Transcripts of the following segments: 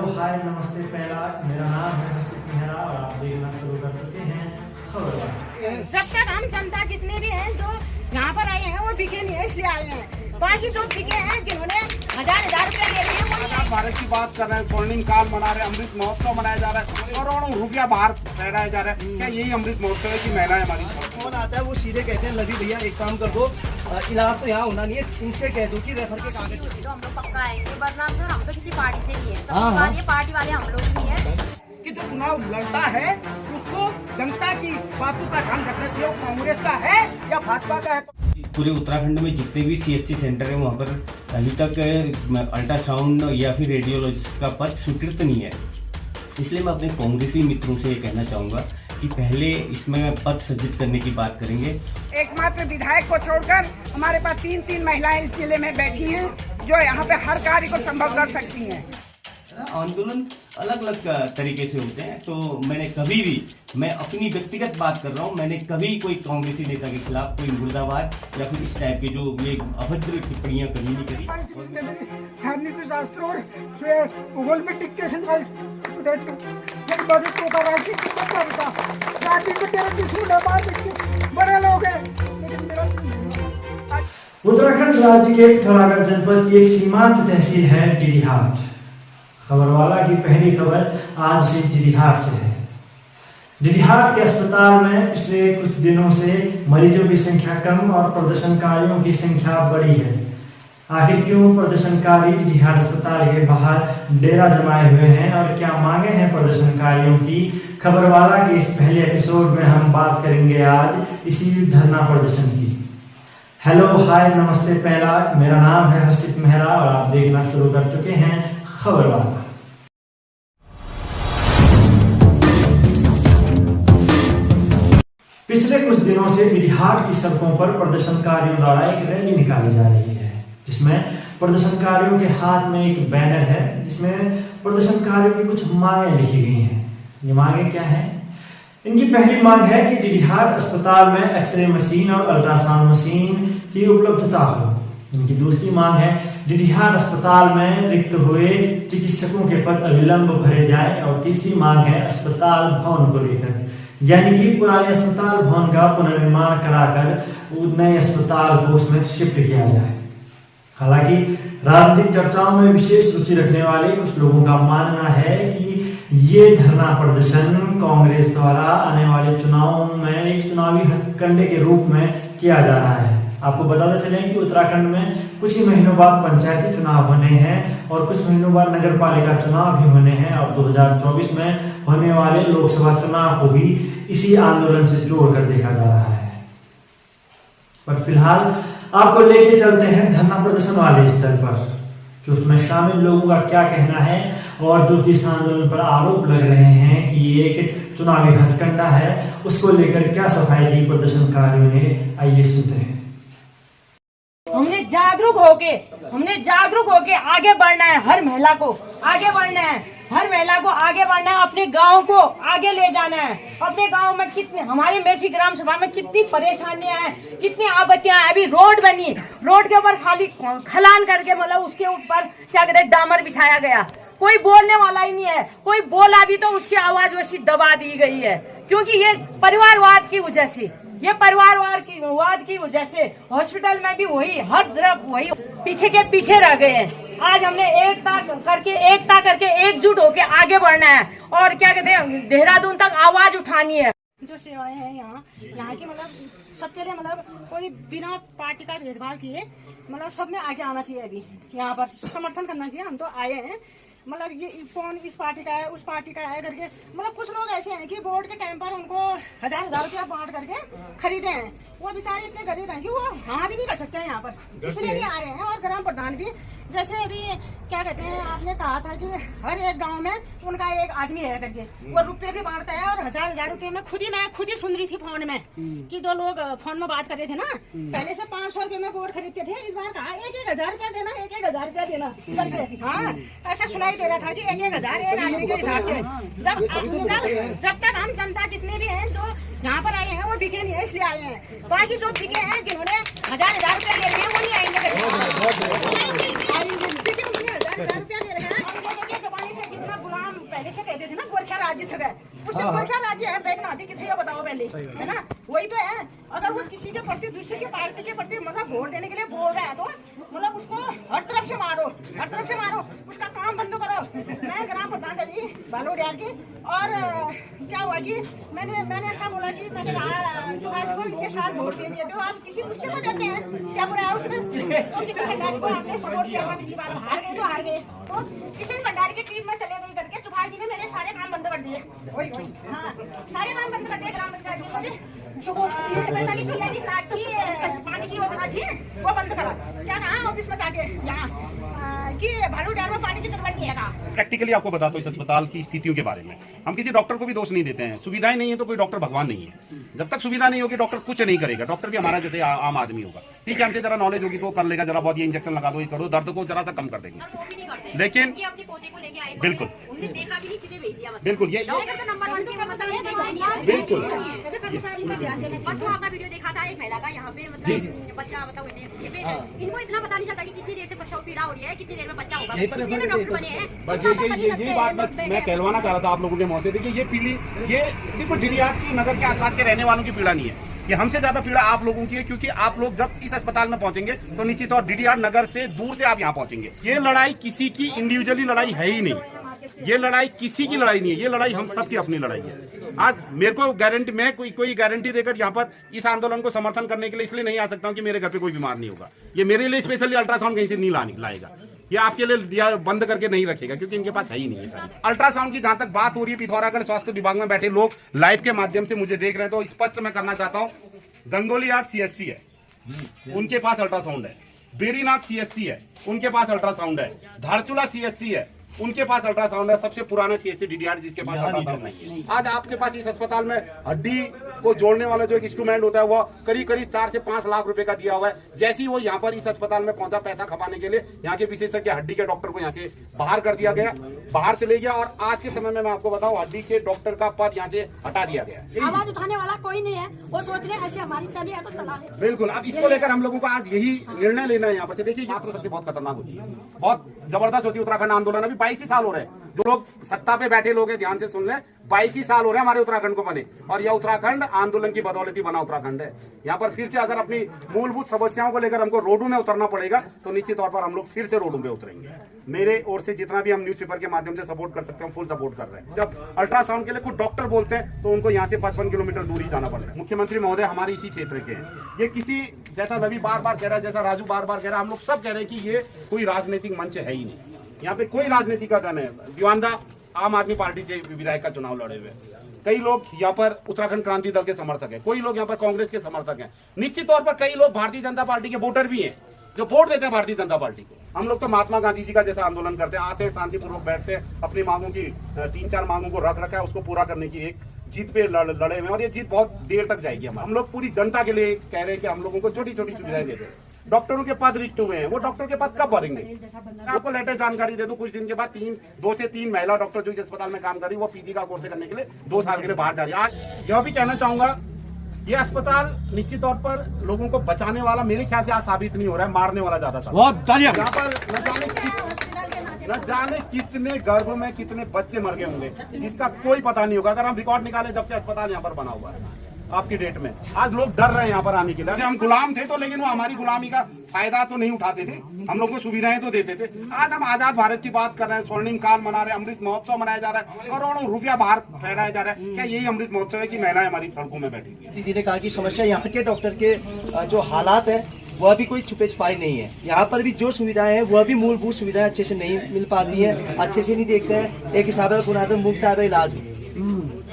हाय नमस्ते पहला, मेरा नाम है हर्षित मेहरा और आप देखना शुरू कर चुके हैं खबरवाला। जब तक हम जनता जितने भी हैं जो यहाँ पर आए हैं वो बिके नहीं है इसलिए आए हैं। बाकी जो बिके हैं जिन्होंने हजार रुपए ले लिए वो भारत की बात कर रहे हैं, स्वर्णिम काल मना रहे हैं, अमृत महोत्सव मनाया जा रहा है, करोड़ों रुपया बाहर फहराया जा रहा है। क्या यही अमृत महोत्सव है कि महिलाएं हमारी फोन आता है वो सीधे कहते हैं लगी भैया एक काम कर दो, इलाज तो यहाँ होना नहीं है, इनसे कह दो कि रेफर के कागज तो हम लोग पक्का आएंगे, वरना सर हम तो किसी पार्टी से नहीं है, ये पार्टी वाले हम लोग नहीं है। कि जो चुनाव लड़ता है उसको जनता की बातों का ध्यान रखना चाहिए, कांग्रेस का है या भाजपा का है। पूरे उत्तराखंड में जितने भी CSC सेंटर है वहाँ पर अभी तक अल्ट्रासाउंड या फिर रेडियोलॉजिस्ट का पद स्वीकृत नहीं है। इसलिए मैं अपने कांग्रेसी मित्रों से ये कहना चाहूँगा कि पहले इसमें पद सृजित करने की बात करेंगे। एकमात्र विधायक को छोड़कर हमारे पास तीन महिलाएं इस जिले में बैठी हैं जो यहाँ पे हर कार्य को संभव कर सकती हैं। आंदोलन अलग अलग तरीके से होते हैं, तो मैंने कभी भी, मैं अपनी व्यक्तिगत बात कर रहा हूँ, मैंने कभी कोई कांग्रेसी नेता के खिलाफ कोई मुर्दाबाद या फिर इस टाइप के जो ये अभद्र टिप्पणियां कभी नहीं करी। राजनीति शास्त्र और भूगोल में डिक्टेशन का बड़े लोग हैं। उत्तराखंड राज्य के पिथौरागढ़ जनपद की एक सीमांत तहसील है डीडीहाट। खबरवाला की पहली खबर आज से डीडीहाट से है। डीडीहाट के अस्पताल में पिछले कुछ दिनों से मरीजों की संख्या कम और प्रदर्शनकारियों की संख्या बढ़ी है। आखिर क्यों प्रदर्शनकारी डीडीहाट अस्पताल के बाहर डेरा जमाए हुए हैं और क्या मांगे हैं प्रदर्शनकारियों की, खबरवाला के इस पहले एपिसोड में हम बात करेंगे आज इसी धरना प्रदर्शन की। हेलो हाय नमस्ते पहला, मेरा नाम है हर्षित मेहरा और आप देखना शुरू कर चुके हैं खबरवाला। पिछले कुछ दिनों से डीडीहाट की सड़कों पर प्रदर्शनकारियों द्वारा एक रैली निकाली जा रही है, जिसमें प्रदर्शनकारियों के हाथ में एक बैनर है जिसमें प्रदर्शनकारियों की कुछ मांगे लिखी गई हैं। ये मांगे क्या हैं? इनकी पहली मांग है कि डीडीहाट अस्पताल में एक्सरे मशीन और अल्ट्रासाउंड मशीन की उपलब्धता हो। इनकी दूसरी मांग है डीडीहाट अस्पताल में रिक्त हुए चिकित्सकों के पद अविलंब भरे जाए और तीसरी मांग है अस्पताल भवन को लेकर, यानी कि पुराने अस्पताल भवन का पुनर्निर्माण कराकर नए अस्पताल को उसमें शिफ्ट किया जाए। हालांकि राजनीतिक चर्चाओं में विशेष रुचि रखने वाले कुछ लोगों का मानना है कि ये धरना प्रदर्शन कांग्रेस द्वारा आने वाले चुनावों में एक चुनावी हथकंडे के रूप में किया जा रहा है। आपको बताते चले कि उत्तराखंड में कुछ ही महीनों बाद पंचायती चुनाव होने हैं और कुछ महीनों बाद नगर पालिका चुनाव भी होने हैं और 2024 में होने वाले लोकसभा चुनाव को भी इसी आंदोलन से जोड़कर देखा जा रहा है। पर फिलहाल आपको लेके चलते हैं धरना प्रदर्शन वाले स्तर पर कि उसमें शामिल लोगों का क्या कहना है और जो इस आंदोलन पर आरोप लग रहे हैं कि ये एक चुनावी हथकंडा है, उसको लेकर क्या सफाई दी प्रदर्शनकारियों ने, आइए सुनते हैं। हमने जागरूक होके आगे बढ़ना है, हर महिला को आगे बढ़ना है, हर महिला को आगे बढ़ना है, अपने गांव को आगे ले जाना है। अपने गांव में कितने, हमारे मेथी ग्राम सभा में कितनी परेशानियां हैं, कितनी आपत्तियां हैं। अभी रोड बनी, रोड के ऊपर खाली खलान करके मतलब उसके ऊपर क्या कहते हैं डामर बिछाया गया, कोई बोलने वाला ही नहीं है। कोई बोला भी तो उसकी आवाज वैसी दबा दी गई है, क्योंकि ये परिवारवाद की वजह से, ये परिवारवाद की वजह से हॉस्पिटल में भी वही, हर तरफ वही पीछे के पीछे रह गए हैं। आज हमने एकता करके एकजुट होके आगे बढ़ना है और क्या कहते हैं देहरादून तक आवाज उठानी है। जो सेवाएं हैं यहाँ की मतलब सबके लिए, मतलब कोई बिना पार्टी का भेदभाव किए मतलब सब में आगे आना चाहिए। अभी यहाँ पर समर्थन करना चाहिए। हम तो आए हैं, मतलब ये कौन इस पार्टी का है उस पार्टी का है करके, मतलब कुछ लोग ऐसे हैं कि वोट के टाइम पर उनको हजार रुपया बांट करके खरीदे हैं। वो बेचारे इतने गरीब हैं कि वो हाँ भी नहीं कर सकते हैं यहाँ पर, इसलिए नहीं आ रहे हैं। और ग्राम प्रधान भी, जैसे अभी क्या कहते हैं, आपने कहा था कि हर एक गांव में उनका एक आदमी है करके, वो रुपये भी बांटता है और हजार रुपये में मैं खुद ही सुन रही थी फोन में कि जो लोग फोन में बात कर रहे थे ना, पहले से 500 रुपये में वोट खरीदते थे, इस बार कहा 1,000 रुपया देना, 1,000 रुपया देना करके। हाँ, ऐसा सुनाई दे रहा था कि 1,000 एक आदमी के हिसाब से। जब तक हम जनता जितने भी हैं जो यहाँ पर आए हैं वो बिके नहीं है इसलिए आए हैं। बाकी जो बिके हैं जिन्होंने हजार रुपया ले रहे हैं वो नहीं आएंगे। रुपया ले रहे हैं, राज्य से गए, उससे कोई क्या राज्य है बैग ना किसी को बताओ पहले, है ना? वही तो है। अगर वो किसी के प्रति दूसरे की पार्टी के प्रति मतलब वोट देने के लिए बोल रहा है तो मतलब उसको हर तरफ से मारो, हर तरफ से मारो, उसका काम बंद करो। मैं ग्राम प्रधान रही बालोडियार की, और क्या हुआ कि मैंने ऐसा बोला कि मैंने चुनाव को इनके साथ वोट दे दिए थे, आप किसी दूसरे को देते हैं क्या बुरा है उसमें? तो किसी भंडारी को आपने सपोर्ट किया, पिछली बार हार गए तो हार गए, तो किसी भंडारी की टीम में चले गई करके चुनाव जी ने मेरे सारे काम बंद कर दिए। हाँ, सारे काम बंद कर दिए ग्राम पंचायत ने। तो वो 45 की पानी की योजना थी वो बंद करा। क्या कहा ऑफिस में जाके यहाँ कि भालूडार में पानी की जरूरत नहीं है। प्रैक्टिकली आपको बताता हूँ इस अस्पताल की स्थितियों के बारे में। हम किसी डॉक्टर को भी दोष नहीं देते हैं, सुविधाएं नहीं है तो कोई डॉक्टर भगवान नहीं है। जब तक सुविधा नहीं होगी डॉक्टर कुछ नहीं करेगा। डॉक्टर भी हमारा जैसे आम आदमी होगा, ठीक है, हमसे जरा नॉलेज होगी तो कर लेगा, जरा बहुत ये इंजेक्शन लगा दो, ये करो, दर्द को जरा सा कम कर देंगे। लेकिन बिल्कुल बिल्कुल ये बिल्कुल परसों आपका वीडियो देखा था एक महिला का, यहाँ पे मतलब बच्चा बताओ इनको इतना पता नहीं चलता कि कितनी देर से बच्चा पीड़ा हो रही है, कितनी देर में बच्चा होगा, इसलिए तो डॉक्टर बने हैं। बस यही बात मैं कहलवाना चाह रहा था आप लोगों के मुँह से। देखिए ये पीली ये सिर्फ डीडीआर की नगर के आसपास के रहने वालों की पीड़ा नहीं है, ये हमसे ज्यादा पीड़ा आप लोगों की है, क्योंकि आप लोग जब इस अस्पताल में पहुंचेंगे तो निश्चित तौर डीडीआर नगर से दूर से आप यहाँ पहुंचेंगे। ये लड़ाई किसी की इंडिविजुअली लड़ाई है ही नहीं, ये लड़ाई किसी की लड़ाई नहीं है, ये लड़ाई हम सबकी अपनी लड़ाई है। आज मेरे को गारंटी, मैं कोई गारंटी देकर यहाँ पर इस आंदोलन को समर्थन करने के लिए इसलिए नहीं आ सकता हूँ कि मेरे घर पे कोई बीमार नहीं होगा। ये मेरे लिए स्पेशली अल्ट्रासाउंड कहीं से नहीं लाएगा, ये आपके लिए बंद करके नहीं रखेगा, क्योंकि इनके पास है ही नहीं है सारी। अल्ट्रासाउंड की जहां तक बात हो रही है, पिथौरागढ़ स्वास्थ्य विभाग में बैठे लोग लाइव के माध्यम से मुझे देख रहे हैं, तो स्पष्ट मैं करना चाहता हूँ, गंगोलीहाट सीएससी है, उनके पास अल्ट्रासाउंड है। बेरीनाथ सीएससी है, उनके पास अल्ट्रासाउंड है। धारचूला सीएससी है, उनके पास अल्ट्रासाउंड है। सबसे पुराना सीएससी डीडीआर जिसके पास अल्ट्रासाउंड नहीं है। आज आपके पास इस अस्पताल में हड्डी को जोड़ने वाला जो एक इंस्ट्रूमेंट होता है वो करीब 4 से 5 लाख रुपए का दिया हुआ है। जैसे ही वो यहाँ पर इस अस्पताल में पहुंचा पैसा खपाने के लिए, यहाँ के विशेषज्ञ हड्डी के डॉक्टर को यहाँ से बाहर कर दिया गया, बाहर चले गया, और आज के समय में मैं आपको बताऊं हड्डी के डॉक्टर का पद यहाँ से हटा दिया गया। आवाज उठाने वाला कोई नहीं है, वो सोच रहे ऐसे हमारी चली है तो चला। बिल्कुल, अब इसको लेकर हम लोगों को आज यही निर्णय लेना है यहाँ पर। देखिए छात्र शक्ति बहुत खतरनाक होती है, बहुत जबरदस्त होती है। उत्तराखंड आंदोलन अभी 22 साल हो रहे हैं, जो लोग सत्ता पे बैठे लोग हैं ध्यान से सुन लें, 22 साल हो रहे हैं हमारे उत्तराखंड को बने, और यह उत्तराखंड आंदोलन की बदौलत ही बना उत्तराखंड है। यहाँ पर फिर से अगर अपनी मूलभूत समस्याओं को लेकर हमको रोडों में उतरना पड़ेगा तो निश्चित तौर पर हम लोग फिर से रोडों पे उतरेंगे। मेरे ओर से जितना भी हम न्यूज़पेपर के माध्यम से सपोर्ट कर सकते हैं, फुल सपोर्ट कर रहे हैं। जब अल्ट्रासाउंड के लिए कुछ डॉक्टर बोलते हैं तो उनको यहाँ से 55 किलोमीटर दूरी जाना पड़ता है। मुख्यमंत्री महोदय हमारे इसी क्षेत्र के हैं। ये किसी, जैसा रवि बार बार कह रहा है, जैसा राजू बार बार कह रहा है, हम लोग सब कह रहे हैं कि ये कोई राजनीतिक मंच है ही नहीं। यहाँ पे कोई राजनीति का धन है। दिवानदा आम आदमी पार्टी से विधायक का चुनाव लड़े हुए, कई लोग यहाँ पर उत्तराखंड क्रांति दल के समर्थक हैं, कोई लोग यहाँ पर कांग्रेस के समर्थक हैं, निश्चित तौर पर कई लोग भारतीय जनता पार्टी के वोटर भी हैं जो वोट देते हैं भारतीय जनता पार्टी को। हम लोग तो महात्मा गांधी जी का जैसा आंदोलन करते हैं, आते हैं शांतिपूर्वक बैठते हैं, अपनी मांगों की 3-4 मांगों को रख रखा है, उसको पूरा करने की एक जीत पे लड़े हुए, और ये जीत बहुत देर तक जाएगी। हम लोग पूरी जनता के लिए कह रहे हैं कि हम लोगों को छोटी छोटी सुविधाएं दे दें। डॉक्टरों के पद रिक्त हुए हैं, वो डॉक्टर के पद कब भरेंगे? आपको लेटेस्ट जानकारी दे दूं, कुछ दिन के बाद 2 से 3 महिला डॉक्टर जो इस अस्पताल में काम कर रही है, वो पीजी का कोर्स करने के लिए 2 साल के लिए बाहर जा रही है। आज यह भी कहना चाहूंगा, ये अस्पताल निश्चित तौर पर लोगों को बचाने वाला मेरे ख्याल से आज साबित नहीं हो रहा है, मारने वाला ज्यादा था। यहाँ पर न जाने कितने गर्भ में कितने बच्चे मर गए होंगे, जिसका कोई पता नहीं होगा। अगर हम रिकॉर्ड निकाले जब से अस्पताल यहाँ पर बना हुआ है आपकी डेट में, आज लोग डर रहे हैं यहाँ पर आने के लिए। हम गुलाम थे तो, लेकिन वो हमारी गुलामी का फायदा तो नहीं उठाते थे, हम लोग को सुविधाएं तो देते थे। आज हम आजाद भारत की बात कर रहे हैं, स्वर्णिम काल मना रहे हैं, अमृत महोत्सव मनाया जा रहा है, करोड़ों रुपया बाहर फहराया जा रहा है। क्या यही अमृत महोत्सव है कि महिलाएं हमारी सड़कों में बैठी? दीदी ने कहा कि समस्या यहाँ के डॉक्टर के जो हालात है वह भी कोई छुपे छुपाई नहीं है। यहाँ पर भी जो सुविधाएं हैं वह भी मूलभूत सुविधाएं अच्छे से नहीं मिल पाती है, अच्छे से नहीं देखते हैं। एक हिसाब से पुरातन मुफ्त साहब इलाज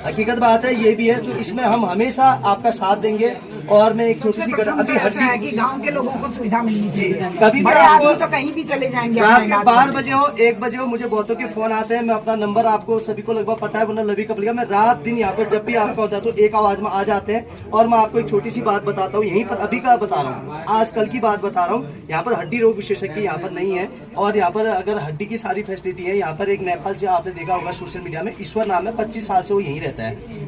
हकीकत बात है, ये भी है। तो इसमें हम हमेशा आपका साथ देंगे। और मैं एक छोटी सी अभी ऐसा है कि गांव के लोगों को सुविधा मिलनी चाहिए। कभी बड़े आदमी तो कहीं भी चले जाएंगे, रात के 12 बजे हो 1 बजे हो, मुझे बहुतों के फोन आते हैं। मैं अपना नंबर आपको सभी को लगभग पता है, वरना लवी कपलिका मैं रात दिन यहाँ पर जब भी आपका होता है तो एक आवाज में आ जाते हैं। और मैं आपको एक छोटी सी बात बताता हूँ, यहीं पर अभी का बता रहा हूँ, आजकल की बात बता रहा हूँ। यहाँ पर हड्डी रोग विशेषज्ञ यहाँ पर नहीं है, और यहाँ पर अगर हड्डी की सारी फैसिलिटी है। यहाँ पर एक नेपाल से आपने देखा होगा सोशल मीडिया में, ईश्वर नाम है, 25 साल से वो यहीं रहता है।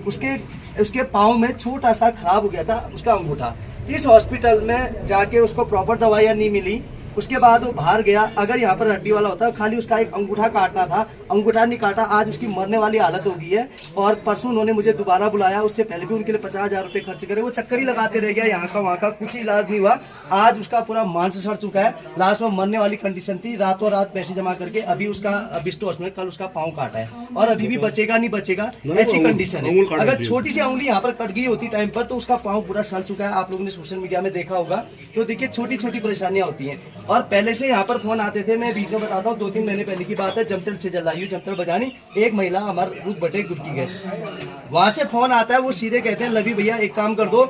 उसके पाँव में छोटा सा खराब हो गया था उसका अंगूठा। इस हॉस्पिटल में जाके उसको प्रॉपर दवाइयाँ नहीं मिली, उसके बाद वो बाहर गया। अगर यहाँ पर हड्डी वाला होता खाली उसका एक अंगूठा काटना था, अंगूठा नहीं काटा, आज उसकी मरने वाली हालत हो गई है। और परसों उन्होंने मुझे दोबारा बुलाया, उससे पहले भी उनके लिए 50,000 रुपए खर्च करे। वो चक्कर ही लगाते रह गया, यहाँ का वहाँ का, कुछ इलाज नहीं हुआ। आज उसका पूरा मांस सड़ चुका है, लास्ट में मरने वाली कंडीशन थी। रातों रात पैसे जमा करके अभी उसका बिस्टो में कल उसका पाँव काटा है और अभी भी बचेगा नहीं बचेगा, ऐसी कंडीशन है। अगर छोटी सी उंगली यहाँ पर कट गई होती टाइम पर तो उसका पाँव पूरा सड़ चुका है। आप लोगों ने सोशल मीडिया में देखा होगा। तो देखिए छोटी छोटी परेशानियां होती हैं। और पहले से यहाँ पर फोन आते थे, मैं बीच में बताता हूँ, 2-3 महीने पहले की बात है। जमतल से जलायु जमतल बजानी एक महिला हमारे रूप बटे गुटकी गए, वहां से फोन आता है। वो सीधे कहते हैं लवी भैया एक काम कर दो,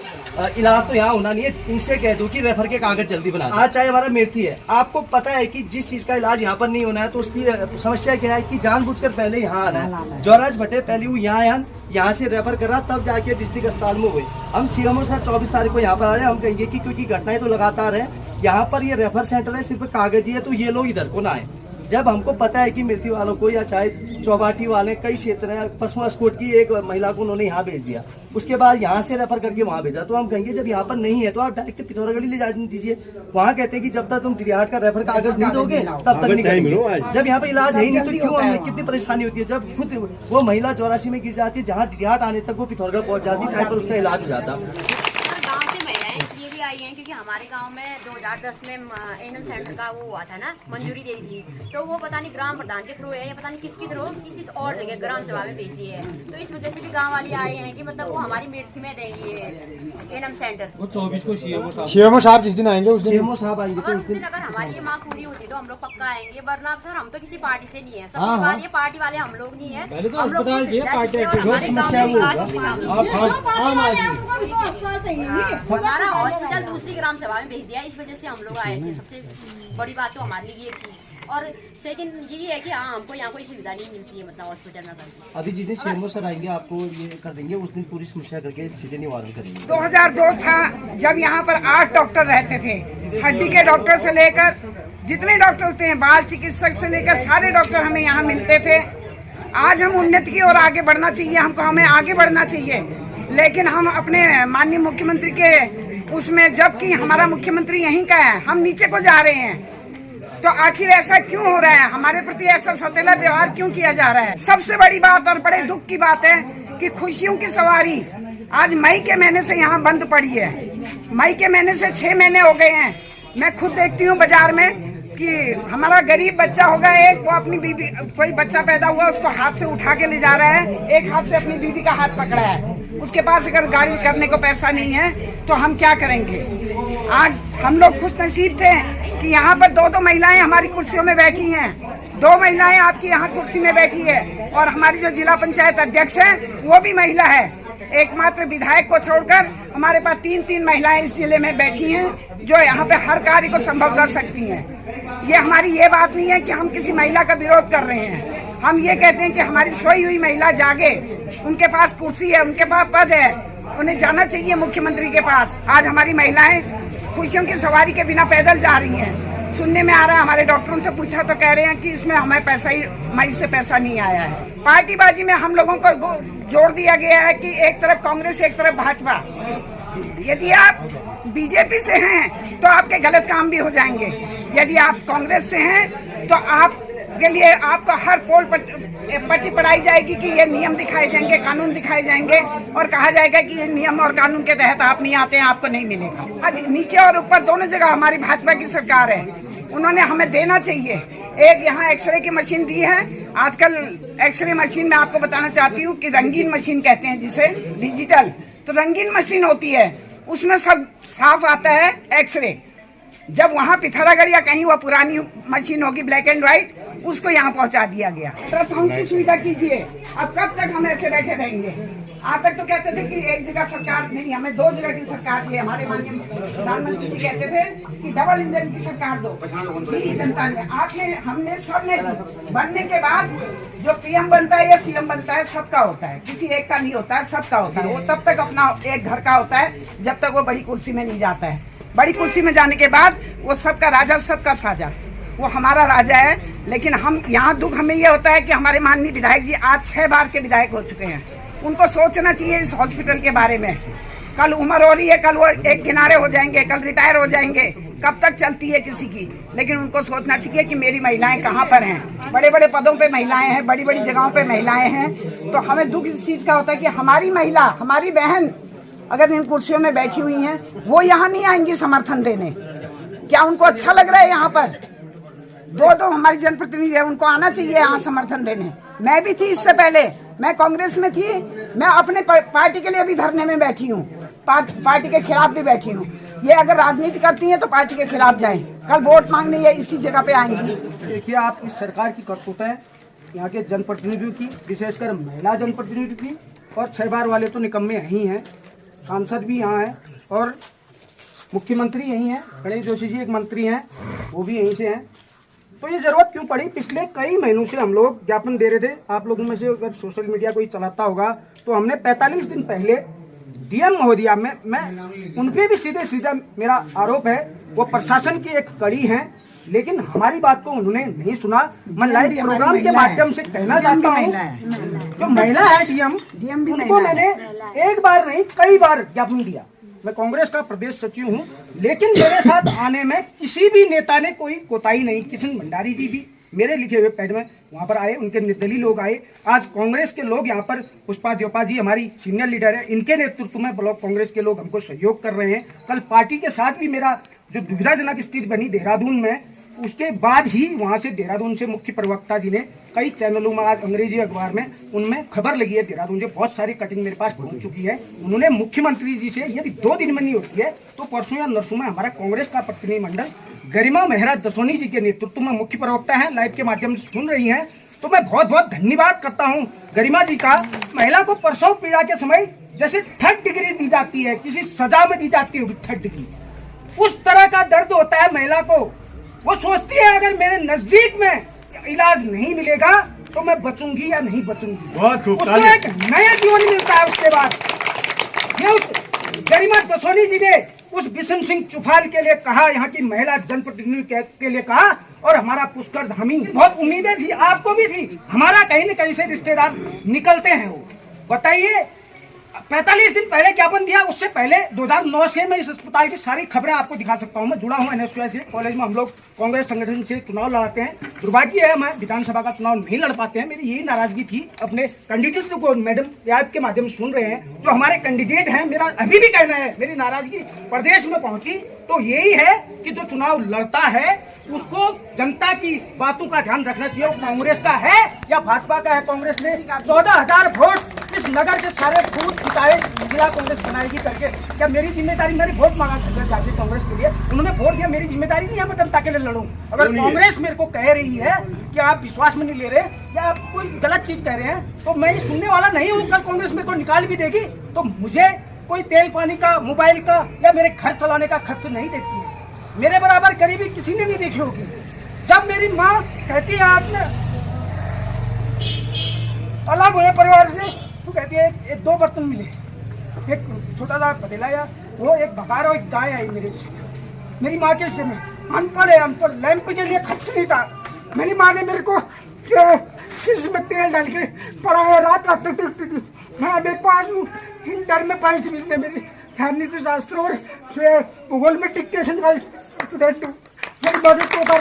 इलाज तो यहाँ होना नहीं है, इनसे कह दो कि रेफर के कागज जल्दी बना। आज चाहे हमारा मेथी है, आपको पता है कि जिस चीज का इलाज यहाँ पर नहीं होना है तो उसकी समस्या क्या है कि जानबूझकर पहले यहाँ आना है। जोराज भट्टे पहले वो यहाँ आया, यहाँ से रेफर करा, तब जाके डिस्ट्रिक्ट अस्पताल में हुए। हम सीएमओ सर 24 तारीख को यहाँ पर आ रहे हैं। हम कहेंगे कि क्योंकि घटनाएं तो लगातार है, यहाँ पर ये रेफर सेंटर है, सिर्फ कागज ही है, तो ये लोग इधर को ना आए। जब हमको पता है कि मिर्ती वालों को या चाहे चौबाटी वाले कई क्षेत्र है, परसों अस्कोट की एक महिला को उन्होंने यहाँ भेज दिया, उसके बाद यहाँ से रेफर करके वहाँ भेजा। तो हम कहेंगे जब यहाँ पर नहीं है तो आप डायरेक्ट पिथौरागढ़ ले जा दीजिए। वहाँ कहते हैं कि जब तक तुम डिहाट का रेफर कागज नहीं दोगे तब तक नहीं करेंगे। जब यहाँ पर इलाज है ही नहीं तो क्यों, हमें कितनी परेशानी होती है। जब खुद वो महिला 84 में गिर जाती है, जहाँ डिहाट आने तक वो पिथौरागढ़ पहुँच जाती है, टाइम पर उसका इलाज हो जाता है। आई हैं क्योंकि हमारे गांव में 2010 में एनएम सेंटर का वो हुआ था ना, मंजूरी दे दी थी। तो वो पता नहीं ग्राम प्रधान के थ्रू है या पता नहीं किसके थ्रू किसी और जगह ग्राम सभा में भेज दी है। तो इस वजह से भी गांव वाले आए हैं कि मतलब वो हमारी मेरठी में देंगे एनएम सेंटर। वो 24 को सीएमओ साहब जिस दिन आएंगे उस दिन सीएमओ साहब आएंगे। तो उस दिन अगर हमारी ये मांग पूरी होती तो हम लोग पक्का आएंगे, वरना सर हम तो किसी पार्टी से नहीं है। सबसे बात ये पार्टी वाले हम लोग नहीं है, हम लोग हमारा हॉस्पिटल दूसरी ग्राम सभा में भेज दिया। इस वजह से हम लोग आए थे। सबसे बड़ी बात तो हमारे लिए ये थी। और सेकंड यही है कि हाँ हमको यहाँ कोई सुविधा नहीं मिलती है मतलब हॉस्पिटल में करके। अभी जिस दिन सीएमओ सर आएंगे आपको ये कर देंगे, उस दिन पूरी समस्या करके सीधे निवारण करेंगे। 2002 था जब यहाँ पर 8 डॉक्टर रहते थे, हड्डी के डॉक्टर से लेकर जितने डॉक्टर होते हैं, बाल चिकित्सक से लेकर सारे डॉक्टर हमें यहाँ मिलते थे। आज हम उन्नति की ओर आगे बढ़ना चाहिए, हमको हमें आगे बढ़ना चाहिए, लेकिन हम अपने माननीय मुख्यमंत्री के उसमें, जबकि हमारा मुख्यमंत्री यहीं का है, हम नीचे को जा रहे हैं। तो आखिर ऐसा क्यों हो रहा है, हमारे प्रति ऐसा सौतेला व्यवहार क्यों किया जा रहा है। सबसे बड़ी बात और बड़े दुख की बात है कि खुशियों की सवारी आज मई के महीने से यहाँ बंद पड़ी है। मई के महीने से 6 महीने हो गए हैं। मैं खुद देखती हूँ बाजार में कि हमारा गरीब बच्चा होगा एक, वो अपनी बीबी, कोई बच्चा पैदा हुआ उसको हाथ से उठा के ले जा रहा है, एक हाथ से अपनी बीबी का हाथ पकड़ा है। उसके पास अगर गाड़ी करने को पैसा नहीं है तो हम क्या करेंगे। आज हम लोग खुश नसीब थे कि यहाँ पर 2 महिलाएं हमारी कुर्सियों में बैठी हैं। 2 महिलाएं आपकी यहाँ कुर्सी में बैठी है और हमारी जो जिला पंचायत अध्यक्ष है वो भी महिला है। एकमात्र विधायक को छोड़कर हमारे पास 3 महिलाएं इस जिले में बैठी हैं जो यहाँ पे हर कार्य को संभव कर सकती हैं। ये हमारी ये बात नहीं है कि हम किसी महिला का विरोध कर रहे हैं। हम ये कहते हैं कि हमारी सोई हुई महिला जागे, उनके पास कुर्सी है, उनके पास पद है, उन्हें जाना चाहिए मुख्यमंत्री के पास। आज हमारी महिलाएं खुशियों की सवारी के बिना पैदल जा रही हैं। सुनने में आ रहा है, हमारे डॉक्टरों से पूछा तो कह रहे हैं कि इसमें हमें पैसा ही, मई से पैसा नहीं आया है। पार्टीबाजी में हम लोगों को जोड़ दिया गया है कि एक तरफ कांग्रेस एक तरफ भाजपा। यदि आप बीजेपी से हैं तो आपके गलत काम भी हो जाएंगे, यदि आप कांग्रेस से हैं तो आपके लिए आपको हर पोल पट्टी पढ़ाई जाएगी कि ये नियम दिखाए जाएंगे, कानून दिखाए जाएंगे और कहा जाएगा कि ये नियम और कानून के तहत आप नहीं आते हैं, आपको नहीं मिलेगा। आज नीचे और ऊपर दोनों जगह हमारी भाजपा की सरकार है, उन्होंने हमें देना चाहिए। एक यहाँ एक्सरे की मशीन दी है। आजकल एक्सरे मशीन में आपको बताना चाहती हूँ कि रंगीन मशीन कहते हैं जिसे, डिजिटल। तो रंगीन मशीन होती है, उसमें सब साफ आता है एक्सरे। जब वहाँ पिथौरागढ़ या कहीं वो पुरानी मशीन होगी ब्लैक एंड व्हाइट, उसको यहाँ पहुँचा दिया गया। अल्ट्रासाउंड की सुविधा कीजिए। अब कब तक हम ऐसे बैठे रहेंगे? आज तक तो कहते थे कि एक जगह सरकार नहीं, हमें 2 जगह की सरकार थी। हमारे माननीय प्रधानमंत्री जी कहते थे कि डबल इंजन की सरकार दो। जनता ने, आपने, हमने, सबने बनने के बाद जो पीएम बनता है या सीएम बनता है सबका होता है, किसी एक का नहीं होता है, सबका होता है। वो तब तक अपना एक घर का होता है जब तक वो बड़ी कुर्सी में नहीं जाता है। बड़ी कुर्सी में जाने के बाद वो सबका राजा, सबका साजा, वो हमारा राजा है। लेकिन हम यहाँ दुख हमें ये होता है कि हमारे माननीय विधायक जी आज 6 बार के विधायक हो चुके हैं। उनको सोचना चाहिए इस हॉस्पिटल के बारे में कल उम्र हो रही है, कल वो एक किनारे हो जाएंगे, कल रिटायर हो जाएंगे। कब तक चलती है किसी की? लेकिन उनको सोचना चाहिए कि मेरी महिलाएं कहाँ पर हैं। बड़े बड़े पदों पे महिलाएं हैं, बड़ी बड़ी जगहों पे महिलाएं हैं। तो हमें दुख इस चीज का होता है कि हमारी महिला, हमारी बहन अगर इन कुर्सियों में बैठी हुई हैं, वो यहाँ नहीं आएंगी समर्थन देने। क्या उनको अच्छा लग रहा है? यहाँ पर दो हमारी जनप्रतिनिधि है, उनको आना चाहिए यहाँ समर्थन देने। मैं भी थी इससे पहले, मैं कांग्रेस में थी, मैं अपने पार्टी के लिए भी धरने में बैठी हूँ, पार्टी के खिलाफ भी बैठी हूँ। ये अगर राजनीति करती हैं तो पार्टी के खिलाफ जाएं, कल वोट मांगने ये इसी जगह पे आएंगी। देखिए, आप इस सरकार की करतूतें यहाँ के जनप्रतिनिधियों की, विशेषकर महिला जनप्रतिनिधि की, और 6 बार वाले तो निकम्मे यही हैं। सांसद भी यहाँ हैं और मुख्यमंत्री यही हैं। गणेश जोशी जी एक मंत्री हैं, वो भी यहीं से हैं। तो ये जरूरत क्यों पड़ी? पिछले कई महीनों से हम लोग ज्ञापन दे रहे थे। आप लोगों में से अगर सोशल मीडिया कोई चलाता होगा तो हमने 45 दिन पहले डीएम महोदया में मैं उन पे भी सीधे मेरा आरोप है वो प्रशासन की एक कड़ी है, लेकिन हमारी बात को उन्होंने नहीं सुना। मैं लाइव प्रोग्राम के माध्यम से कहना चाहता हूँ, जो महिला है डीएम, उनको मैंने एक बार नहीं कई बार ज्ञापन दिया। मैं कांग्रेस का प्रदेश सचिव हूँ, लेकिन मेरे साथ आने में किसी भी नेता ने कोई कोताही नहीं। किशन भंडारी जी भी मेरे लिखे हुए पैड में वहाँ पर आए, उनके निर्दलीय लोग आए। आज कांग्रेस के लोग यहाँ पर, पुष्पा द्योपा जी हमारी सीनियर लीडर है, इनके नेतृत्व में ब्लॉक कांग्रेस के लोग हमको सहयोग कर रहे हैं। कल पार्टी के साथ भी मेरा जो दुविधाजनक स्थिति बनी देहरादून में, उसके बाद ही वहाँ से देहरादून से मुख्य प्रवक्ता जी ने कई चैनलों में, आज अंग्रेजी अखबार में उनमें खबर लगी है, देहरादून से बहुत सारी कटिंग मेरे पास पहुंच चुकी है। उन्होंने मुख्यमंत्री जी से यदि 2 दिन में नहीं होती है तो परसों या नरसों में हमारा कांग्रेस का प्रतिनिधिमंडल गरिमा मेहरा दसोनी जी के नेतृत्व में, मुख्य प्रवक्ता है, लाइव के माध्यम से सुन रही है, तो मैं बहुत बहुत धन्यवाद करता हूँ गरिमा जी का। महिला को प्रसव पीड़ा के समय जैसे 3rd डिग्री दी जाती है, किसी सजा में दी जाती होगी 3rd डिग्री, उस तरह का दर्द होता है महिला को। वो सोचती है अगर मेरे नजदीक में इलाज नहीं मिलेगा तो मैं बचूंगी या नहीं बचूंगी। उसको एक नया जीवन मिलता है उसके बाद। ये गरिमा दसोनी जी ने उस बिशन सिंह चुफाल के लिए कहा, यहाँ की महिला जनप्रतिनिधि के लिए कहा, और हमारा पुष्कर धामी, बहुत उम्मीदें थी, आपको भी थी, हमारा कहीं न कहीं से रिश्तेदार निकलते हैं। वो बताइए, 45 दिन पहले ज्ञापन दिया, उससे पहले 2009 से मैं इस अस्पताल की सारी खबरें आपको दिखा सकता हूं। मैं जुड़ा हूं एनएसयूआई से, कॉलेज में हम लोग कांग्रेस संगठन से चुनाव लड़ाते हैं। दुर्भाग्य है मैं विधानसभा का चुनाव नहीं लड़ पाते हैं। मेरी यही नाराजगी थी अपने कैंडिडेट्स को, मैडम ऐप के माध्यम से सुन रहे हैं, जो हमारे कैंडिडेट हैं, मेरा अभी भी कहना है, मेरी नाराजगी प्रदेश में पहुंची तो यही है कि जो चुनाव लड़ता है उसको जनता की बातों का ध्यान रखना चाहिए। कांग्रेस का है या भाजपा का है, कांग्रेस ने 14,000 वोट इस नगर के सारे बूथ जिताए, जिला कांग्रेस बनाएगी करके। क्या मेरी जिम्मेदारी, मैंने वोट मांगा जाके कांग्रेस के लिए, उन्होंने वोट दिया, मेरी जिम्मेदारी नहीं है मैं जनता के लिए लड़ूं। अगर कांग्रेस मेरे को कह रही है कि आप विश्वास में नहीं ले रहे या आप कोई गलत चीज कह रहे हैं तो मैं सुनने वाला नहीं हूँ। कल कांग्रेस मेरे को निकाल भी देगी तो मुझे कोई तेल पानी का, मोबाइल का या मेरे घर चलाने का खर्च नहीं देती है। मेरे बराबर करीबी किसी ने नहीं देखी होगी। जब मेरी माँ कहती है आपने अलग हुए परिवार से, तो कहती है 2 बर्तन मिले, एक छोटा सा पतीला या वो, एक बकार और एक गाय आई मेरी माँ के हिस्से में। अनपढ़ है, अनपढ़, लैंप के लिए खर्च नहीं था। मेरी माँ ने मेरे को शीश में तेल डाल के पढ़ाया, रात तक। मैं अब एक पास हूँ, इंटर में 5 डिवीजन मेरी राजनीति शास्त्र और भूगोल में डिक्टेशन का स्टूडेंट हूँ। मेरी बजट को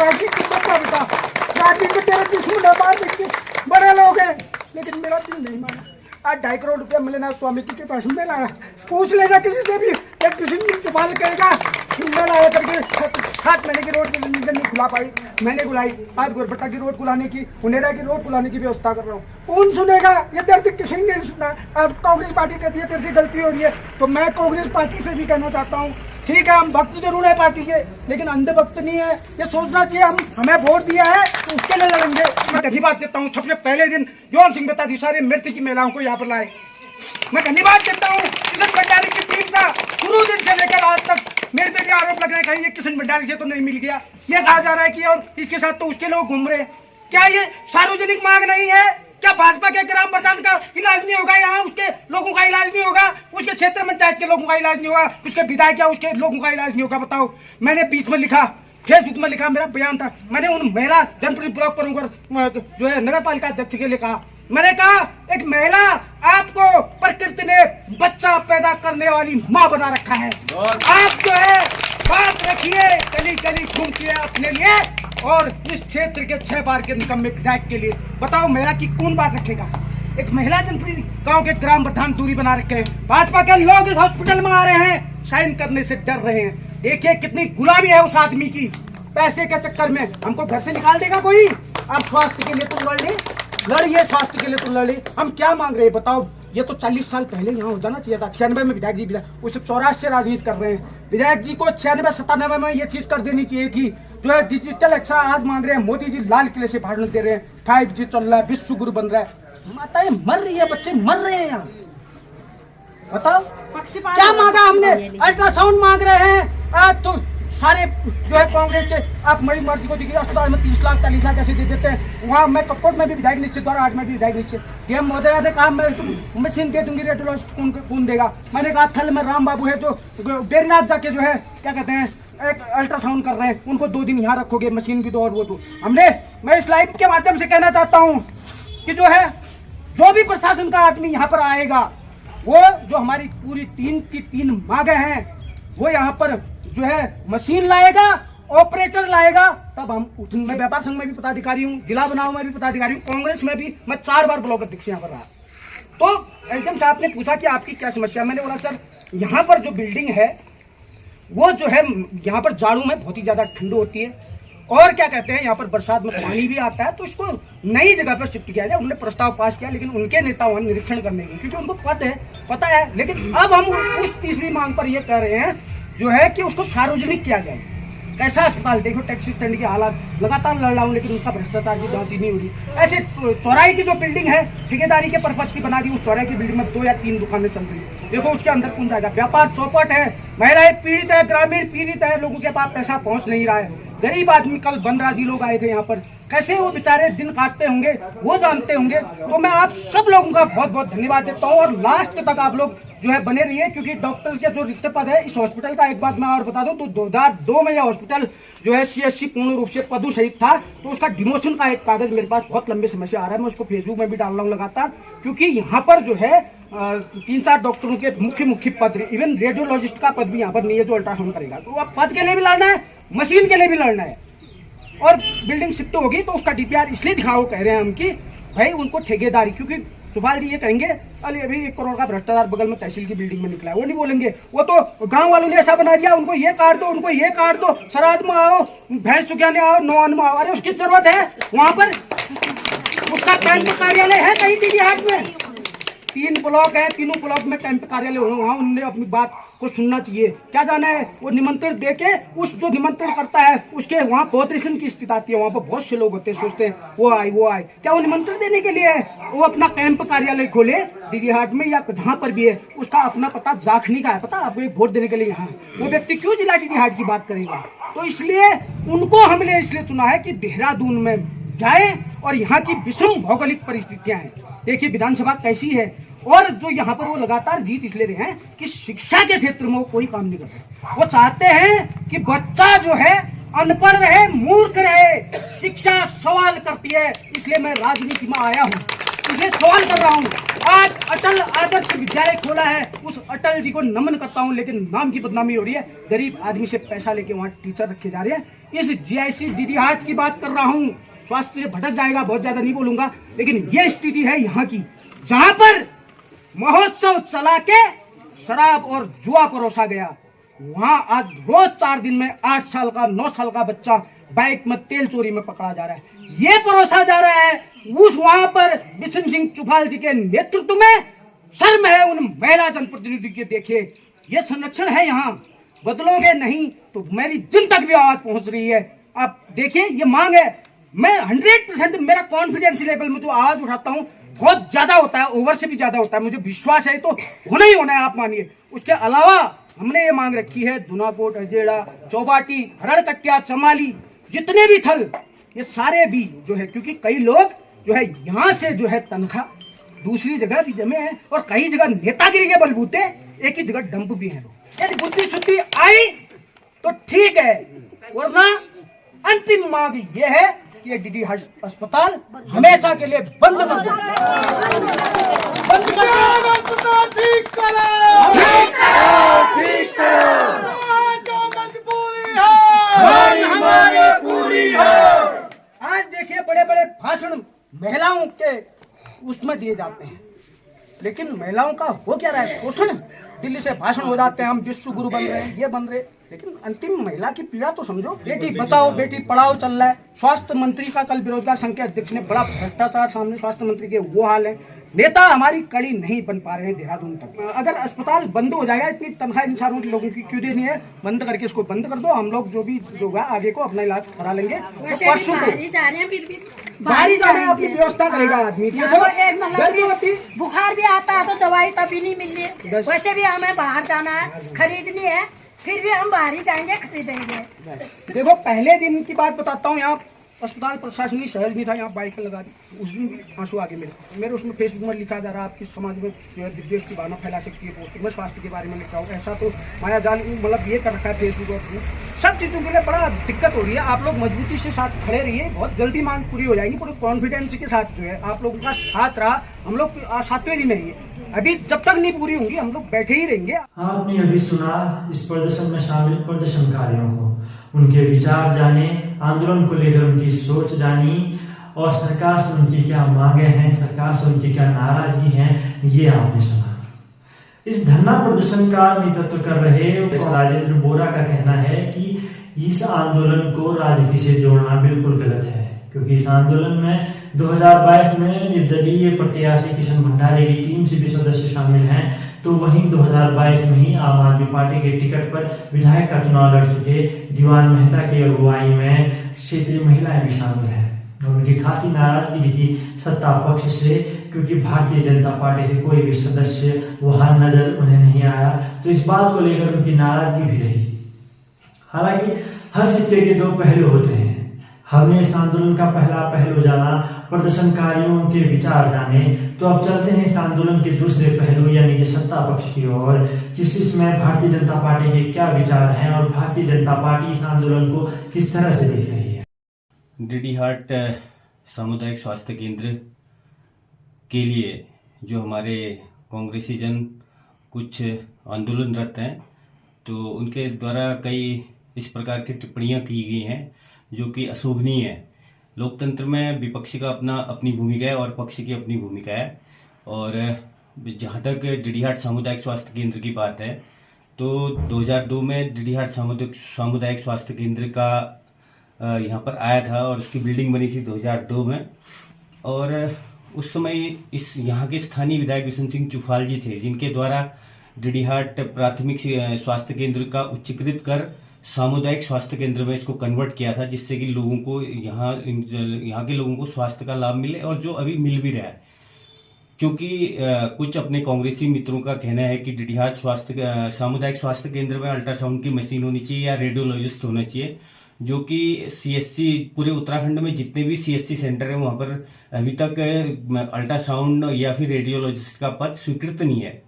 राजनीति में तेरे दुश्मन बड़े लोग हैं, लेकिन मेरा दिल नहीं माना। आज 2.5 करोड़ रुपया मिलेना स्वामित्व के पास में लाया, पूछ लेना किसी से भी, एक किसी चुपाल करेगा लाया करके 7 महीने की रोड नहीं खुला पाई, मैंने खुलाई। आज गोरबट्टा की रोड खुलाने की, हुनेरा की रोड खुलाने की व्यवस्था कर रहा हूँ। कौन सुनेगा? ये दर्द किसी ने नहीं सुना। अब कांग्रेस पार्टी कहती है तेरे से गलती हो रही है, तो मैं कांग्रेस पार्टी से भी कहना चाहता हूँ, ठीक है हम भक्त जरूर है पार्टी के, लेकिन अंधे भक्त नहीं है। ये सोचना चाहिए हमें वोट दिया है तो उसके लिए लड़ेंगे। मैं धन्यवाद देता हूँ। सबसे पहले दिन यौन सिंह बता दी सारे मृत्यु की महिलाओं को यहाँ पर लाए। मैं धन्यवाद देता हूँ किशन भंडारी की टीम का। शुरू दिन से लेकर आज तक मेरे पे भी आरोप लग रहे हैं, ये किशन भंडारी से तो नहीं मिल गया, ये कहा जा रहा है कि और इसके साथ तो उसके लोग घूम रहे हैं। क्या ये सार्वजनिक मांग नहीं है? क्या भाजपा के ग्राम प्रधान का इलाज नहीं होगा? यहाँ उसके लोगों का इलाज नहीं होगा? उसके क्षेत्र पंचायत के लोगों का इलाज नहीं होगा? उसके विधायक या उसके लोगों का इलाज नहीं होगा? बताओ। मैंने बीच में लिखा, फेसबुक में लिखा, मेरा बयान था, मैंने उन महिला जनप्रतिनिधि ब्लॉक पर जो है नगर पालिका अध्यक्ष के लिए कहा, मैंने कहा एक महिला आपको प्रकृति ने बच्चा पैदा करने वाली माँ बना रखा है। आप जो है बात रखिए गली गली घूमती अपने लिए और इस क्षेत्र के 6 बार के निकम्मे विधायक के लिए। बताओ महिला की कौन बात रखेगा? एक महिला जनप्रतिनिधि गांव के ग्राम प्रधान दूरी बना रखे हैं। भाजपा के लोग इस हॉस्पिटल में आ रहे हैं, साइन करने से डर रहे हैं। देखिए कितनी गुलामी है उस आदमी की, पैसे के चक्कर में हमको घर से निकाल देगा कोई। आप स्वास्थ्य के लिए तो लड़िए, स्वास्थ्य के लिए तो लड़िए। हम क्या मांग रहे हैं बताओ? ये तो 40 साल पहले यहाँ हो जाना चाहिए था। 96 में विधायक जी उससे 84 से राजनीति कर रहे हैं। विधायक जी को 96-97 में ये चीज कर देनी चाहिए थी। जो है डिजिटल एक्स्ट्रा आज मांग रहे हैं, मोदी जी लाल किले से भाषण दे रहे हैं, 5G चल रहा है, विश्व गुरु बन रहा है। माताएं मर रही है, बच्चे मर रहे हैं यहाँ। बताओ क्या मांगा हमने? अल्ट्रासाउंड मांग रहे हैं। आज तो सारे जो है कांग्रेस के आप मरी मर्जी को देखिए, अस्पताल में 30 लाख 40 लाख ऐसे दे देते हैं। वहाँ मैं कपकोट में भी विधायक निश्चित द्वारा 8 में भी विधायक निश्चित डीएम महोदय ने कहा मैं मशीन दे दूंगी, रेडियोलॉजिस्ट कौन देगा? मैंने कहा थल में राम बाबू है जो बेरनाथ जाके जो है क्या कहते हैं एक अल्ट्रासाउंड कर रहे हैं, उनको 2 दिन यहाँ रखोगे, मशीन भी दो और वो दो। मैं इस लाइव के माध्यम से कहना चाहता हूँ कि जो है जो भी प्रशासन का आदमी यहाँ पर आएगा, वो जो हमारी पूरी 3 की 3 मांगे हैं, वो यहाँ पर जो है मशीन लाएगा, ऑपरेटर लाएगा, तब हम उठेंगे। मैं व्यापार संघ में भी पदाधिकारी हूँ, जिला बनाओ में भी पदाधिकारी हूँ, कांग्रेस में भी मैं 4 बार ब्लॉक अध्यक्ष यहाँ पर रहा। तो एसडीएम साहब ने पूछा कि आपकी क्या समस्या? मैंने बोला सर यहाँ पर जो बिल्डिंग है वो जो है यहाँ पर जाड़ों में बहुत ही ज्यादा ठंड होती है और क्या कहते हैं यहाँ पर बरसात में पानी भी आता है, तो इसको नई जगह पर शिफ्ट किया जाए। उन्होंने प्रस्ताव पास किया, लेकिन उनके नेता वहां निरीक्षण करने गए क्योंकि उनको पता है। लेकिन अब हम उस तीसरी मांग पर ये कह रहे हैं जो है कि उसको सार्वजनिक किया जाए। कैसा अस्पताल देखो, टैक्सी स्टैंड के हालात लगातार लड़ रहा हूँ, लेकिन उसका भ्रष्टाचार की जांच ही नहीं हो रही। ऐसे चौराहे की जो बिल्डिंग है ठेकेदारी के पर्पज की बना दी, उस चौराहे की बिल्डिंग में 2 या 3 दुकानें चल रही है। देखो उसके अंदर कौन जाएगा? व्यापार चौपट है, महिलाएं पीड़ित है, ग्रामीण पीड़ित है, लोगों के पास पैसा पहुंच नहीं रहा है। गरीब आदमी, कल बनराजी लोग आए थे यहाँ पर, कैसे वो बेचारे दिन काटते होंगे वो जानते होंगे। तो मैं आप सब लोगों का बहुत बहुत धन्यवाद देता हूँ और लास्ट तक आप लोग जो है बने रहिए, क्योंकि डॉक्टर के जो रिक्त पद है इस हॉस्पिटल का, एक बात मैं और बता दूं तो 2002 में यह हॉस्पिटल जो है CSC पूर्ण रूप से पदु सहित था, तो उसका डिमोशन का एक कागज मेरे पास बहुत लंबे समय से आ रहा है। मैं उसको फेसबुक में भी डाल रहा हूँ लगातार, क्योंकि यहाँ पर जो है 3-4 डॉक्टरों के मुख्य पद, इवन रेडियोलॉजिस्ट का पद भी यहाँ पर नहीं है जो अल्ट्रासाउंड करेगा। तो अब पद के लिए भी लड़ना है, मशीन के लिए भी लड़ना है। और बिल्डिंग शिफ्ट होगी तो उसका DPR इसलिए दिखाओ कह रहे हैं हम कि भाई उनको ठेकेदारी, क्योंकि सुभाष जी ये कहेंगे अरे अभी 1 करोड़ का भ्रष्टाचार बगल में तहसील की बिल्डिंग में निकला है, वो नहीं बोलेंगे। वो तो गांव वालों ने ऐसा बना दिया, उनको ये काट दो, उनको ये काट दो, श्राद्ध में आओ, भैंस चुकाने आओ, नौन में आओ। अरे उसकी जरूरत है वहां पर? उसका कैंप कार्यालय है कहीं दीदी हाट में? 3 ब्लॉक है, तीनों ब्लॉक में कैंप कार्यालय हो, वहाँ उन्होंने अपनी बात को सुनना चाहिए। क्या जाना है वो निमंत्रण देके उस जो निमंत्रण करता है उसके वहाँ बहुत रिश्न की स्थिति आती है। वहाँ पर बहुत से लोग होते हैं, सोचते हैं वो आए, क्या वो निमंत्रण देने के लिए है? वो अपना कैंप कार्यालय खोले दीदी हाट में या जहाँ पर भी है, उसका अपना पता जाखनी का है। पता आपको एक वोट देने के लिए यहाँ वो व्यक्ति क्यों जिला दीदी हाट की बात करेगा? तो इसलिए उनको हमने इसलिए चुना है कि देहरादून में जाए और यहाँ की विषम भौगोलिक परिस्थितियां हैं। देखिए विधानसभा कैसी है, और जो यहाँ पर वो लगातार जीत इसलिए रहे हैं कि शिक्षा के क्षेत्र में वो कोई काम नहीं कर रहे। वो चाहते हैं कि बच्चा जो है अनपढ़ रहे, मूर्ख रहे। शिक्षा सवाल करती है, इसलिए मैं राजनीति में आया हूँ, इसलिए सवाल कर रहा हूँ। आज अटल आदर्श विद्यालय खोला है, उस अटल जी को नमन करता हूँ, लेकिन नाम की बदनामी हो रही है। गरीब आदमी से पैसा लेके वहाँ टीचर रखे जा रहे हैं। इस GIC दीदी हाट की बात कर रहा हूँ, स्वास्थ्य से भटक जाएगा, बहुत ज्यादा नहीं बोलूंगा, लेकिन ये स्थिति है यहाँ की, जहाँ पर महोत्सव चला के शराब और जुआ परोसा गया। वहां आज रोज 4 दिन में 8 साल का 9 साल का बच्चा बाइक में तेल चोरी में पकड़ा जा रहा है, ये परोसा जा रहा है। उस वहां पर बिशन सिंह चुफाल जी के नेतृत्व में शर्म है उन महिला जनप्रतिनिधि के। देखिए ये संरक्षण है, यहाँ बदलोगे नहीं तो मेरी दिन तक भी आवाज पहुंच रही है। आप देखिए ये मांग है, मैं 100% मेरा कॉन्फिडेंस लेवल में जो आवाज उठाता हूँ बहुत ज्यादा होता है, ओवर से भी ज्यादा होता है। मुझे विश्वास है तो होना ही होना है, आप मानिए। उसके अलावा हमने ये मांग रखी है, धुनाकोट, अजेड़ा, चौबाटी, हरड़कट्टिया, चमाली, जितने भी थल, ये सारे भी जो है, क्योंकि कई लोग जो है यहाँ से जो है तनख्वाह दूसरी जगह भी जमे हैं और कई जगह नेतागिरी के बलबूते एक ही जगह डंप भी है। यदि बुद्धि शुद्धि आई तो ठीक है, वरना अंतिम मांग ये है कि DD अस्पताल हमेशा के लिए बंद कर दो। उसमें दिए जाते हैं, लेकिन महिलाओं का हो क्या रहा है, शोषण। दिल्ली से भाषण हो जाते हैं, हम विश्व गुरु बन रहे हैं, ये बन रहे, लेकिन अंतिम महिला की पीड़ा तो समझो। बेटी बचाओ बेटी पढ़ाओ चल रहा है। स्वास्थ्य मंत्री का कल बेरोजगार संघ के अध्यक्ष ने बड़ा भ्रष्टाचार सामने, स्वास्थ्य मंत्री के वो हाल है। नेता हमारी कड़ी नहीं बन पा रहे हैं देहरादून तक। अगर अस्पताल बंद हो जाएगा, इतनी तनख्वाह इन सारों लोगों की क्यों देनी है, बंद करके इसको बंद कर दो, हम लोग जो भी होगा आगे को अपना इलाज करा लेंगे। तो परसों को बाहरी जा रहे हैं, अपनी व्यवस्था करेगा आदमी। बुखार भी आता है तो दवाई तभी नहीं मिल रही है। वैसे भी हमें बाहर जाना है, खरीदनी है, फिर भी हम बाहर ही जाएंगे, खरीदेंगे। देखो पहले दिन की बात बताता हूँ, यहाँ अस्पताल प्रशासनिक सहज भी था, यहाँ बाइक लगा दी, उस दिन भी आंसू आगे मेरे उसमें फेसबुक में लिखा जा रहा है आपकी समाज में जो है विद्वेष की भावना फैला सकती है पोस्ट, मैं स्वास्थ्य के बारे में लिखा हूँ। ऐसा तो माया जाल मतलब ये कर रखा है फेसबुक और सब चीज़ों के लिए बड़ा दिक्कत हो रही है। आप लोग मजबूती से साथ खड़े रहिए, बहुत जल्दी मांग पूरी हो जाएगी। पूरे कॉन्फिडेंस के साथ जो है आप लोगों का साथ रहा, हम लोग 7वें दिन है ये, अभी जब तक नहीं पूरी होंगी हम लोग बैठे ही रहेंगे। आपने अभी सुना इस प्रदर्शन में शामिल प्रदर्शनकारियों को, उनके विचार जाने, आंदोलन को लेकर उनकी सोच जानी और सरकार से उनकी क्या मांगे हैं, सरकार से उनकी क्या नाराजगी हैं, ये आपने सुना। इस धरना प्रदर्शन का नेतृत्व कर रहे राजेंद्र बोरा का कहना है कि इस आंदोलन को राजनीति से जोड़ना बिल्कुल गलत है, क्योंकि इस आंदोलन में 2022 में निर्दलीय प्रत्याशी किशन भंडारे की टीम से भी सदस्य शामिल हैं, तो वहीं 2022 में ही आम आदमी पार्टी के टिकट पर विधायक का चुनाव लड़ चुके दीवान मेहता की अगुवाई में क्षेत्रीय महिलाएं भी शामिल हैं। और उनकी खासी नाराजगी दिखी सत्ता पक्ष से, क्योंकि भारतीय जनता पार्टी से कोई भी सदस्य वहां नजर उन्हें नहीं आया, तो इस बात को लेकर उनकी नाराजगी भी रही। हालांकि हर सिक्के के दो पहलू होते हैं। हमने इस आंदोलन का पहला पहलू जाना, प्रदर्शनकारियों के विचार जाने, तो अब चलते हैं इस आंदोलन के दूसरे पहलू यानी कि सत्ता पक्ष की ओर। इसमें भारतीय जनता पार्टी के क्या विचार हैं और भारतीय जनता पार्टी इस आंदोलन को किस तरह से देख रही है। डीडीहाट सामुदायिक स्वास्थ्य केंद्र के लिए जो हमारे कांग्रेसी जन कुछ आंदोलनरत हैं, तो उनके द्वारा कई इस प्रकार की टिप्पणियां की गई हैं जो कि अशोभनीय है। लोकतंत्र में विपक्षी का अपनी भूमिका है और पक्ष की अपनी भूमिका है। और जहाँ तक डीडीहाट सामुदायिक स्वास्थ्य केंद्र की बात है, तो 2002 में डीडीहाट सामुदायिक स्वास्थ्य केंद्र का यहाँ पर आया था और उसकी बिल्डिंग बनी थी 2002 में। और उस समय इस यहाँ के स्थानीय विधायक बिशन सिंह चुफाल जी थे, जिनके द्वारा डीडीहाट प्राथमिक स्वास्थ्य केंद्र का उच्चीकृत कर सामुदायिक स्वास्थ्य केंद्र में इसको कन्वर्ट किया था, जिससे कि लोगों को यहाँ के लोगों को स्वास्थ्य का लाभ मिले, और जो अभी मिल भी रहा है। क्योंकि कुछ अपने कांग्रेसी मित्रों का कहना है कि डीडीहाट सामुदायिक स्वास्थ्य केंद्र में अल्ट्रासाउंड की मशीन होनी चाहिए या रेडियोलॉजिस्ट होना चाहिए, जो कि सीएससी पूरे उत्तराखंड में जितने भी सीएससी सेंटर हैं वहाँ पर अभी तक अल्ट्रासाउंड या फिर रेडियोलॉजिस्ट का पद स्वीकृत नहीं है।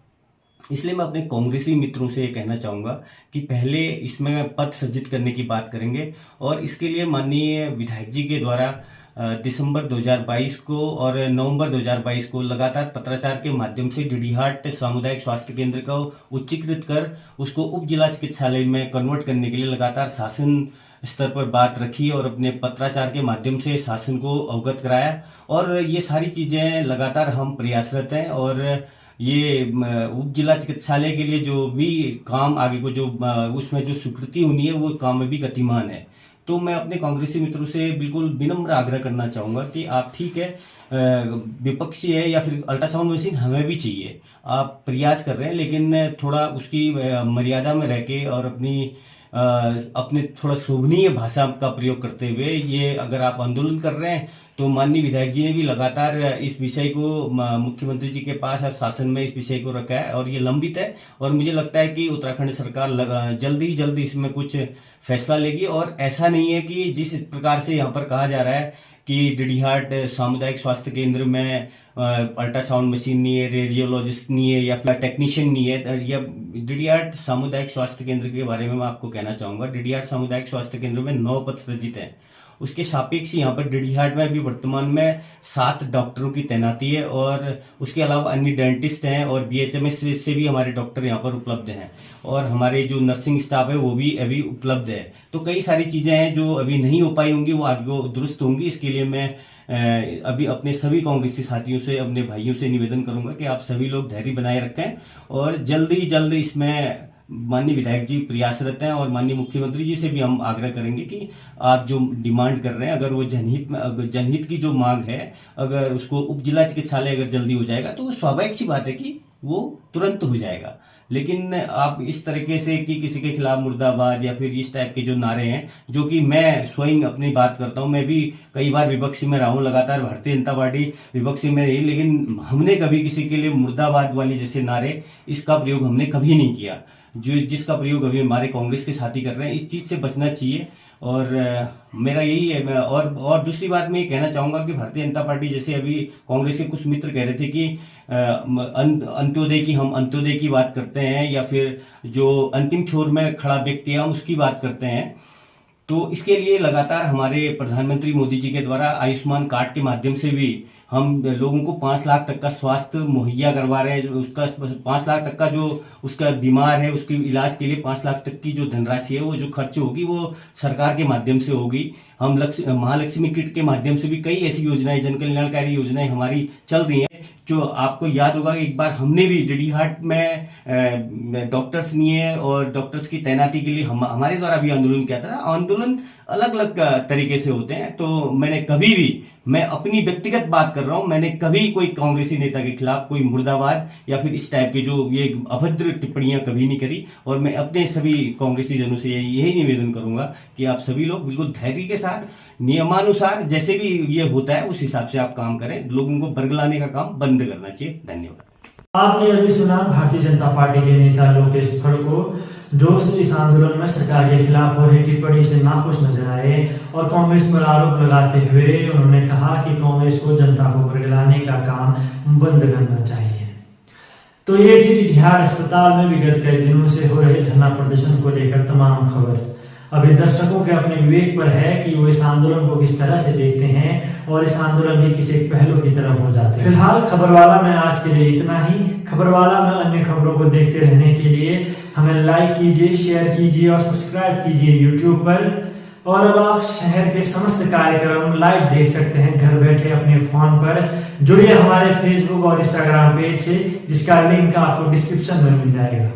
इसलिए मैं अपने कांग्रेसी मित्रों से ये कहना चाहूँगा कि पहले इसमें पद सृजित करने की बात करेंगे, और इसके लिए माननीय विधायक जी के द्वारा दिसंबर 2022 को और नवंबर 2022 को लगातार पत्राचार के माध्यम से डीडीहाट सामुदायिक स्वास्थ्य केंद्र को उच्चीकृत कर उसको उप जिला चिकित्सालय में कन्वर्ट करने के लिए लगातार शासन स्तर पर बात रखी और अपने पत्राचार के माध्यम से शासन को अवगत कराया। और ये सारी चीजें लगातार हम प्रयासरत हैं, और ये उप जिला चिकित्सालय के लिए जो भी काम आगे को जो उसमें जो स्वीकृति होनी है वो काम भी गतिमान है। तो मैं अपने कांग्रेसी मित्रों से बिल्कुल विनम्र आग्रह करना चाहूँगा कि आप ठीक है विपक्षी है या फिर अल्ट्रासाउंड मशीन हमें भी चाहिए, आप प्रयास कर रहे हैं, लेकिन थोड़ा उसकी मर्यादा में रह के और अपने थोड़ा शोभनीय भाषा का प्रयोग करते हुए ये अगर आप आंदोलन कर रहे हैं, तो माननीय विधायक जी ने भी लगातार इस विषय को मुख्यमंत्री जी के पास और शासन में इस विषय को रखा है और ये लंबित है। और मुझे लगता है कि उत्तराखंड सरकार जल्दी ही जल्दी इसमें कुछ फैसला लेगी। और ऐसा नहीं है कि जिस प्रकार से यहाँ पर कहा जा रहा है कि डीडीहाट सामुदायिक स्वास्थ्य केंद्र में अल्ट्रासाउंड मशीन नहीं है, रेडियोलॉजिस्ट नहीं है या फिर टेक्नीशियन नहीं है। या डीडीहाट सामुदायिक स्वास्थ्य केंद्र के बारे में मैं आपको कहना चाहूँगा, डीडीहाट सामुदायिक स्वास्थ्य केंद्र में 9 पद सृजित हैं। उसके सापेक्ष यहाँ पर डीडीहाट में भी वर्तमान में 7 डॉक्टरों की तैनाती है, और उसके अलावा अन्य डेंटिस्ट हैं और बीएचएमएस से भी हमारे डॉक्टर यहाँ पर उपलब्ध हैं, और हमारे जो नर्सिंग स्टाफ है वो भी अभी उपलब्ध है। तो कई सारी चीज़ें हैं जो अभी नहीं हो पाई होंगी, वो आगे दुरुस्त होंगी। इसके लिए मैं अभी अपने सभी कांग्रेसी साथियों से, अपने भाइयों से निवेदन करूंगा कि आप सभी लोग धैर्य बनाए रखें और जल्द इसमें माननीय विधायक जी प्रयासरत हैं और माननीय मुख्यमंत्री जी से भी हम आग्रह करेंगे कि आप जो डिमांड कर रहे हैं, अगर वो जनहित की जो मांग है, अगर उसको उप जिला चिकित्सालय अगर जल्दी हो जाएगा तो स्वाभाविक सी बात है कि वो तुरंत हो जाएगा। लेकिन आप इस तरीके से कि किसी के खिलाफ मुर्दाबाद या फिर इस टाइप के जो नारे हैं, जो कि मैं स्वयं अपनी बात करता हूं, मैं भी कई बार विपक्षी में रहा हूं, लगातार भारतीय जनता पार्टी विपक्षी में रही, लेकिन हमने कभी किसी के लिए मुर्दाबाद वाली जैसे नारे, इसका प्रयोग हमने कभी नहीं किया। जिसका प्रयोग अभी हमारे कांग्रेस के साथी कर रहे हैं, इस चीज से बचना चाहिए। और मेरा यही है। और दूसरी बात मैं ये कहना चाहूंगा कि भारतीय जनता पार्टी, जैसे अभी कांग्रेस के कुछ मित्र कह रहे थे कि अंत्योदय की, हम अंत्योदय की बात करते हैं या फिर जो अंतिम छोर में खड़ा व्यक्ति है हम उसकी बात करते हैं, तो इसके लिए लगातार हमारे प्रधानमंत्री मोदी जी के द्वारा आयुष्मान कार्ड के माध्यम से भी हम लोगों को 5 लाख तक का स्वास्थ्य मुहैया करवा रहे हैं। उसका 5 लाख तक का जो उसका बीमार है उसके इलाज के लिए 5 लाख तक की जो धनराशि है वो जो खर्च होगी वो सरकार के माध्यम से होगी। हम महालक्ष्मी किट के माध्यम से भी कई ऐसी योजनाएं, जन कल्याणकारी योजनाएं हमारी चल रही हैं। जो आपको याद होगा एक बार हमने भी डीडीहाट में डॉक्टर्स नहीं है और डॉक्टर्स की तैनाती के लिए हमारे द्वारा भी आंदोलन किया था। आंदोलन अलग अलग तरीके से होते हैं, तो मैंने कभी भी, मैं अपनी व्यक्तिगत बात कर रहा हूं, मैंने कभी कोई कांग्रेसी नेता के खिलाफ कोई मुर्दाबाद या फिर इस टाइप के जो ये अभद्र टिप्पणियां कभी नहीं करी। और मैं अपने सभी कांग्रेसी जनों से यही निवेदन करूंगा कि आप सभी लोग बिल्कुल धैर्य के साथ, नियमानुसार जैसे भी ये होता है उस हिसाब से आप काम करें। लोगों को बरगलाने का काम बंद करना चाहिए। धन्यवाद। आपने अभी सुना भारतीय जनता पार्टी के नेता लोकेश फड़ को, जो इस आंदोलन में सरकार के खिलाफ हो रही टिप्पणी से नाखुश नजर आए और कांग्रेस पर आरोप लगाते हुए उन्होंने कहा कि कांग्रेस को जनता को बरगलाने का काम बंद करना चाहिए। तो ये थी डीडीहाट अस्पताल में विगत कई दिनों से हो रहे धरना प्रदर्शन को लेकर तमाम खबर। अभी दर्शकों के अपने विवेक पर है कि वो इस आंदोलन को किस तरह से देखते हैं और इस आंदोलन के किसी पहलू की तरफ हो जाते हैं। फिलहाल खबरवाला में आज के लिए इतना ही। खबरवाला में अन्य खबरों को देखते रहने के लिए हमें लाइक कीजिए, शेयर कीजिए और सब्सक्राइब कीजिए यूट्यूब पर। और अब आप शहर के समस्त कार्यक्रम लाइव देख सकते हैं घर बैठे अपने फोन पर। जुड़िए हमारे फेसबुक और इंस्टाग्राम पेज से, जिसका लिंक आपको डिस्क्रिप्शन में मिल जाएगा।